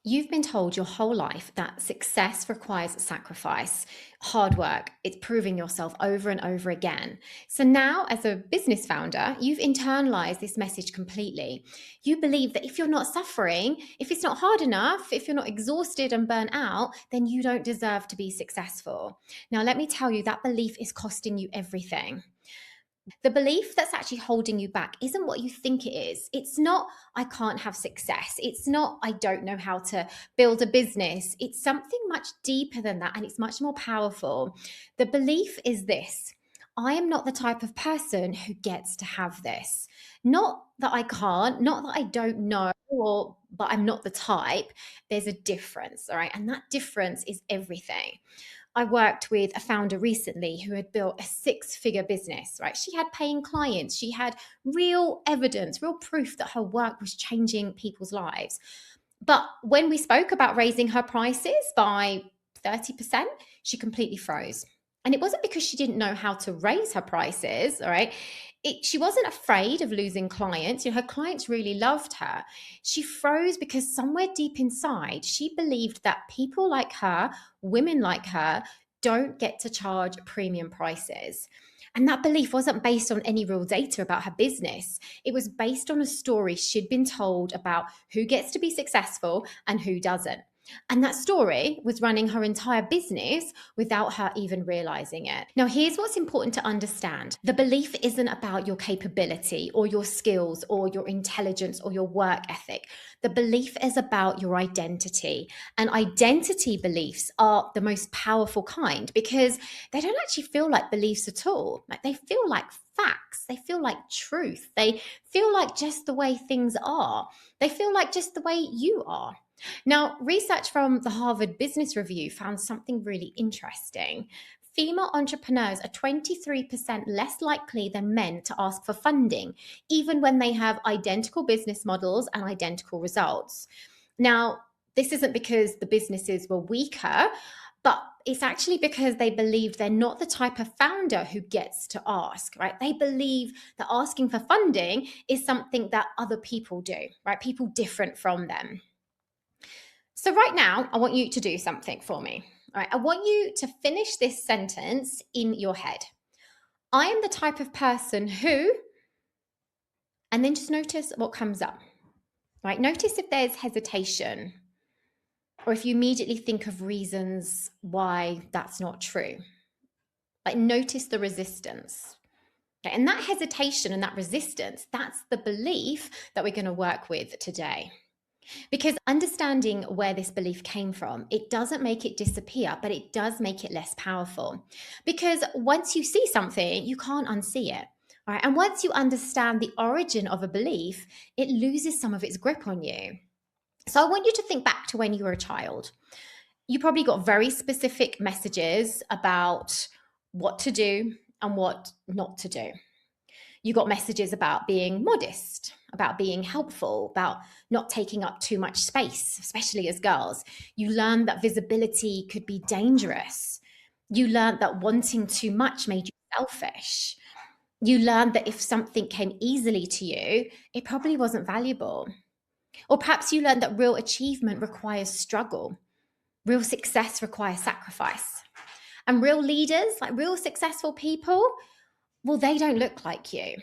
You've been told your whole life that success requires sacrifice, hard work. It's proving yourself over and over again. So now, as a business founder, you've internalized this message completely. You believe that if you're not suffering, if it's not hard enough, if you're not exhausted and burnt out, then you don't deserve to be successful. Now, let me tell you, that belief is costing you everything. The belief that's actually holding you back isn't what you think it is. It's not, I can't have success. It's not, I don't know how to build a business. It's something much deeper than that, and it's much more powerful. The belief is this: I am not the type of person who gets to have this. Not that I can't, not that I don't know, or but I'm not the type. There's a difference, all right? And that difference is everything. I worked with a founder recently who had built a six-figure business, right? She had paying clients. She had real evidence, real proof that her work was changing people's lives. But when we spoke about raising her prices by 30%, she completely froze. And it wasn't because she didn't know how to raise her prices, all right? She wasn't afraid of losing clients. Her clients really loved her. She froze because somewhere deep inside, she believed that people like her, women like her, don't get to charge premium prices. And that belief wasn't based on any real data about her business. It was based on a story she'd been told about who gets to be successful and who doesn't. And that story was running her entire business without her even realizing it. Now, here's what's important to understand: the belief isn't about your capability or your skills or your intelligence or your work ethic. The belief is about your identity. And identity beliefs are the most powerful kind because they don't actually feel like beliefs at all. Like, they feel like facts, they feel like truth, they feel like just the way things are, they feel like just the way you are. Now, research from the Harvard Business Review found something really interesting. Female entrepreneurs are 23% less likely than men to ask for funding, even when they have identical business models and identical results. Now, this isn't because the businesses were weaker, but it's actually because they believe they're not the type of founder who gets to ask, right? They believe that asking for funding is something that other people do, right? People different from them. So right now, I want you to do something for me. All right, I want you to finish this sentence in your head. I am the type of person who, and then just notice what comes up. Right? Notice if there's hesitation or if you immediately think of reasons why that's not true. Like, notice the resistance. Okay? And that hesitation and that resistance, that's the belief that we're going to work with today. Because understanding where this belief came from, it doesn't make it disappear, but it does make it less powerful. Because once you see something, you can't unsee it. All right? And once you understand the origin of a belief, it loses some of its grip on you. So I want you to think back to when you were a child. You probably got very specific messages about what to do and what not to do. You got messages about being modest, about being helpful, about not taking up too much space, especially as girls. You learned that visibility could be dangerous. You learned that wanting too much made you selfish. You learned that if something came easily to you, it probably wasn't valuable. Or perhaps you learned that real achievement requires struggle, real success requires sacrifice. And real leaders, like real successful people, well, they don't look like you.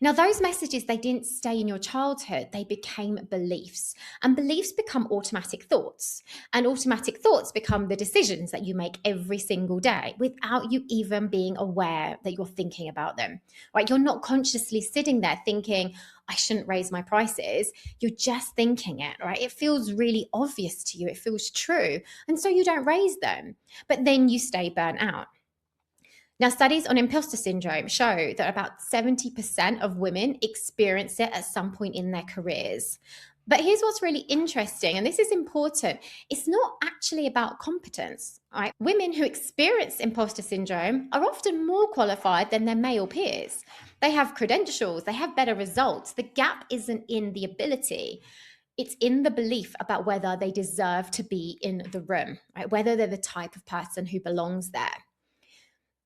Now, those messages, they didn't stay in your childhood, they became beliefs. And beliefs become automatic thoughts. And automatic thoughts become the decisions that you make every single day without you even being aware that you're thinking about them. Right? You're not consciously sitting there thinking, I shouldn't raise my prices. You're just thinking it, right? It feels really obvious to you, it feels true. And so you don't raise them. But then you stay burnt out. Now, studies on imposter syndrome show that about 70% of women experience it at some point in their careers. But here's what's really interesting, and this is important. It's not actually about competence, right? Women who experience imposter syndrome are often more qualified than their male peers. They have credentials, they have better results. The gap isn't in the ability. It's in the belief about whether they deserve to be in the room, right? Whether they're the type of person who belongs there.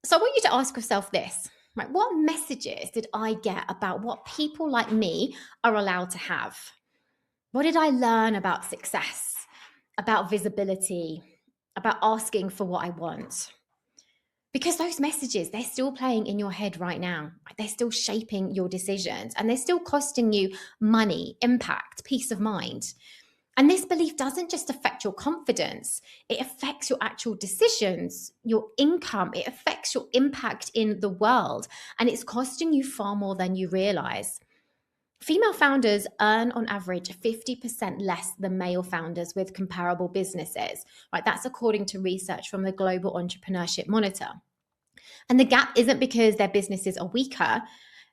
So I want you to ask yourself this, right? What messages did I get about what people like me are allowed to have? What did I learn about success? about visibility, about asking for what I want. Because those messages, they're still playing in your head right now. They're still shaping your decisions and they're still costing you money, impact, peace of mind. And this belief doesn't just affect your confidence, it affects your actual decisions, your income, it affects your impact in the world, and it's costing you far more than you realize. Female founders earn on average 50% less than male founders with comparable businesses. Right? That's according to research from the Global Entrepreneurship Monitor. And the gap isn't because their businesses are weaker.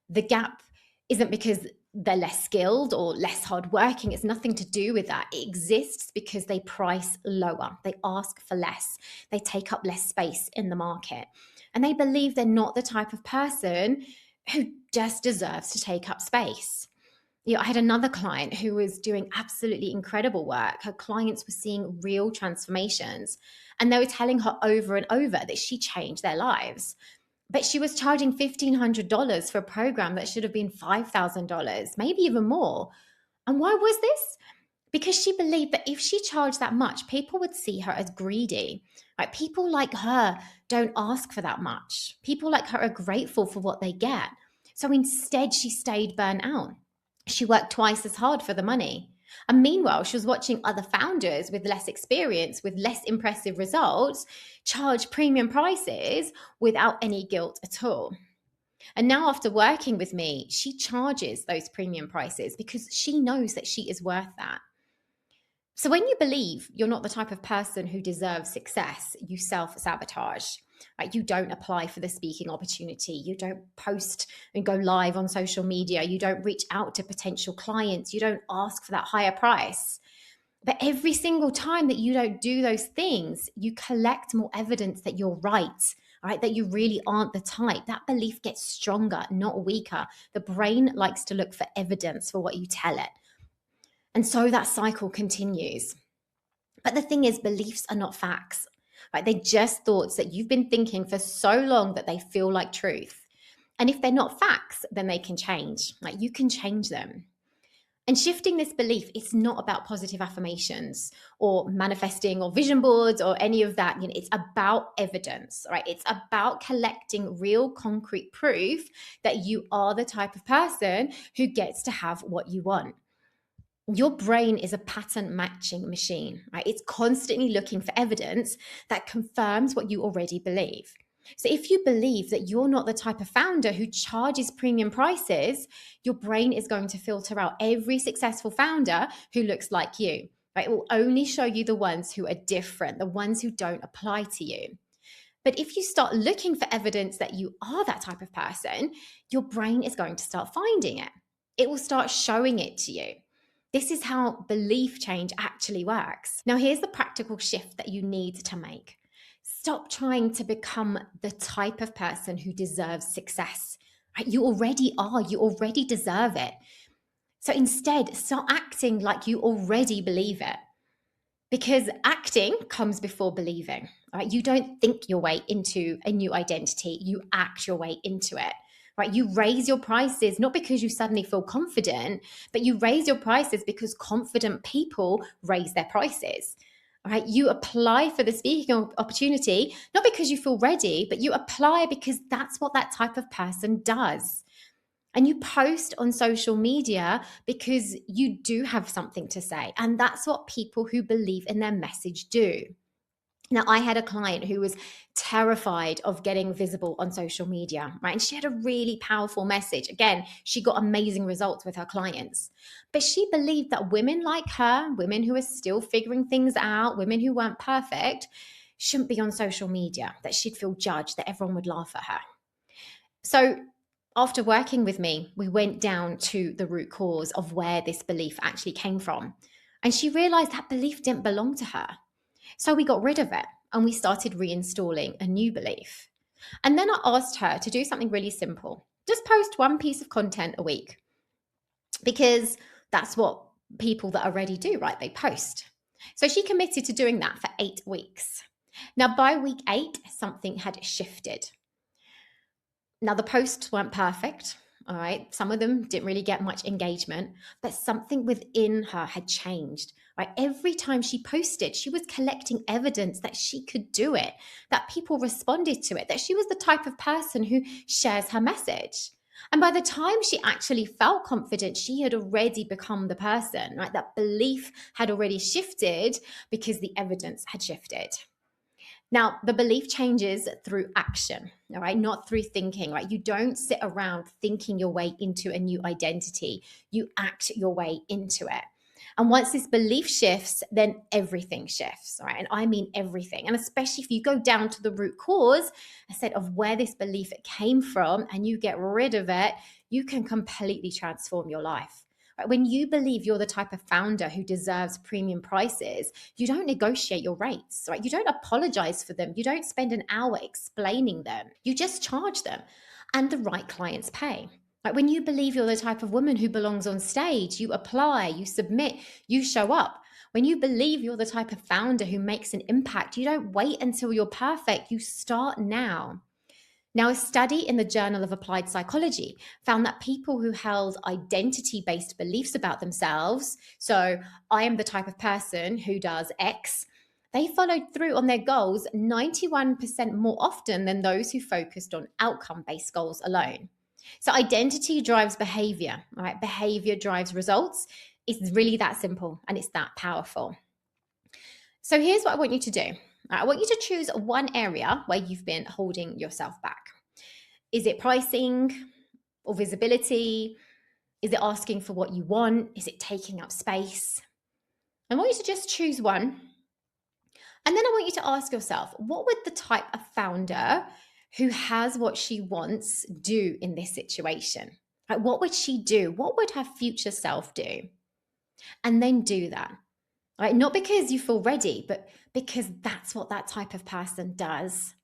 The gap isn't because they're less skilled or less hardworking. It's nothing to do with that. It exists because they price lower. They ask for less. They take up less space in the market. And they believe they're not the type of person who just deserves to take up space. I had another client who was doing absolutely incredible work. Her clients were seeing real transformations, and they were telling her over and over that she changed their lives. But she was charging $1,500 for a program that should have been $5,000, maybe even more. And why was this? Because she believed that if she charged that much, people would see her as greedy. Right? People like her don't ask for that much. People like her are grateful for what they get. So instead, she stayed burnt out. She worked twice as hard for the money. And meanwhile, she was watching other founders with less experience, with less impressive results, charge premium prices without any guilt at all. And now, after working with me, she charges those premium prices because she knows that she is worth that. So when you believe you're not the type of person who deserves success, you self-sabotage. Right? You don't apply for the speaking opportunity. You don't post and go live on social media. You don't reach out to potential clients. You don't ask for that higher price. But every single time that you don't do those things, you collect more evidence that you're right, that you really aren't the type. That belief gets stronger, not weaker. The brain likes to look for evidence for what you tell it. And so that cycle continues. But the thing is, beliefs are not facts. Right? They're just thoughts that you've been thinking for so long that they feel like truth. And if they're not facts, then they can change. Like you can change them. And shifting this belief, it's not about positive affirmations or manifesting or vision boards or any of that. It's about evidence, right? It's about collecting real concrete proof that you are the type of person who gets to have what you want. Your brain is a pattern matching machine, right? It's constantly looking for evidence that confirms what you already believe. So if you believe that you're not the type of founder who charges premium prices, your brain is going to filter out every successful founder who looks like you, right? It will only show you the ones who are different, the ones who don't apply to you. But if you start looking for evidence that you are that type of person, your brain is going to start finding it. It will start showing it to you. This is how belief change actually works. Now, here's the practical shift that you need to make. Stop trying to become the type of person who deserves success. Right? You already are. You already deserve it. So instead, start acting like you already believe it. Because acting comes before believing. Right? You don't think your way into a new identity. You act your way into it. Right? You raise your prices not because you suddenly feel confident, but you raise your prices because confident people raise their prices. Right? You apply for the speaking opportunity not because you feel ready, but you apply because that's what that type of person does. And you post on social media because you do have something to say. And that's what people who believe in their message do. Now, I had a client who was terrified of getting visible on social media, right? And she had a really powerful message. Again, she got amazing results with her clients. But she believed that women like her, women who are still figuring things out, women who weren't perfect, shouldn't be on social media, that she'd feel judged, that everyone would laugh at her. So after working with me, we went down to the root cause of where this belief actually came from. And she realized that belief didn't belong to her. So we got rid of it and we started reinstalling a new belief. And then I asked her to do something really simple. Just post one piece of content a week, because that's what people that are ready do, right? They post. So she committed to doing that for 8 weeks. Now, by week 8, something had shifted. Now, the posts weren't perfect. All right. Some of them didn't really get much engagement, but something within her had changed. Right. Every time she posted, she was collecting evidence that she could do it, that people responded to it, that she was the type of person who shares her message. And by the time she actually felt confident, she had already become the person, right? That belief had already shifted because the evidence had shifted. Now, the belief changes through action, all right, not through thinking, right? You don't sit around thinking your way into a new identity. You act your way into it. And once this belief shifts, then everything shifts, all right? And I mean everything. And especially if you go down to the root cause, I said, of where this belief came from, and you get rid of it, you can completely transform your life. Right? When you believe you're the type of founder who deserves premium prices, you don't negotiate your rates, right? You don't apologize for them. You don't spend an hour explaining them. You just charge them, and the right clients pay. Like when you believe you're the type of woman who belongs on stage, you apply, you submit, you show up. When you believe you're the type of founder who makes an impact, you don't wait until you're perfect. You start now. Now, a study in the Journal of Applied Psychology found that people who held identity based beliefs about themselves, so I am the type of person who does X, they followed through on their goals 91% more often than those who focused on outcome based goals alone. So, identity drives behavior, right? Behavior drives results. It's really that simple and it's that powerful. So, here's what I want you to do. I want you to choose one area where you've been holding yourself back. Is it pricing or visibility? Is it asking for what you want? Is it taking up space? I want you to just choose one. And then I want you to ask yourself, what would the type of founder who has what she wants do in this situation? Like, what would she do? What would her future self do? And then do that. Right? Not because you feel ready, but because that's what that type of person does.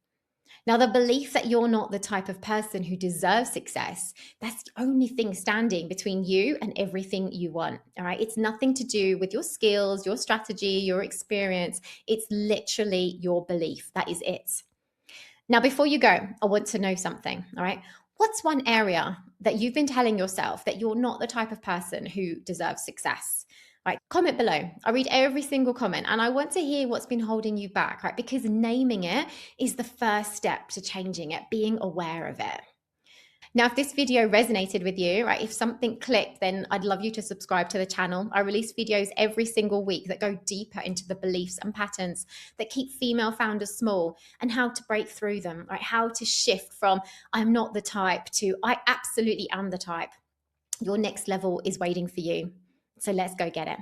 Now, the belief that you're not the type of person who deserves success, that's the only thing standing between you and everything you want. All right. It's nothing to do with your skills, your strategy, your experience. It's literally your belief. That is it. Now, before you go, I want to know something. All right. What's one area that you've been telling yourself that you're not the type of person who deserves success? Right, comment below. I read every single comment and I want to hear what's been holding you back, right? Because naming it is the first step to changing it, being aware of it. Now, if this video resonated with you, right, if something clicked, then I'd love you to subscribe to the channel. I release videos every single week that go deeper into the beliefs and patterns that keep female founders small and how to break through them, right? How to shift from I'm not the type to I absolutely am the type. Your next level is waiting for you. So let's go get it.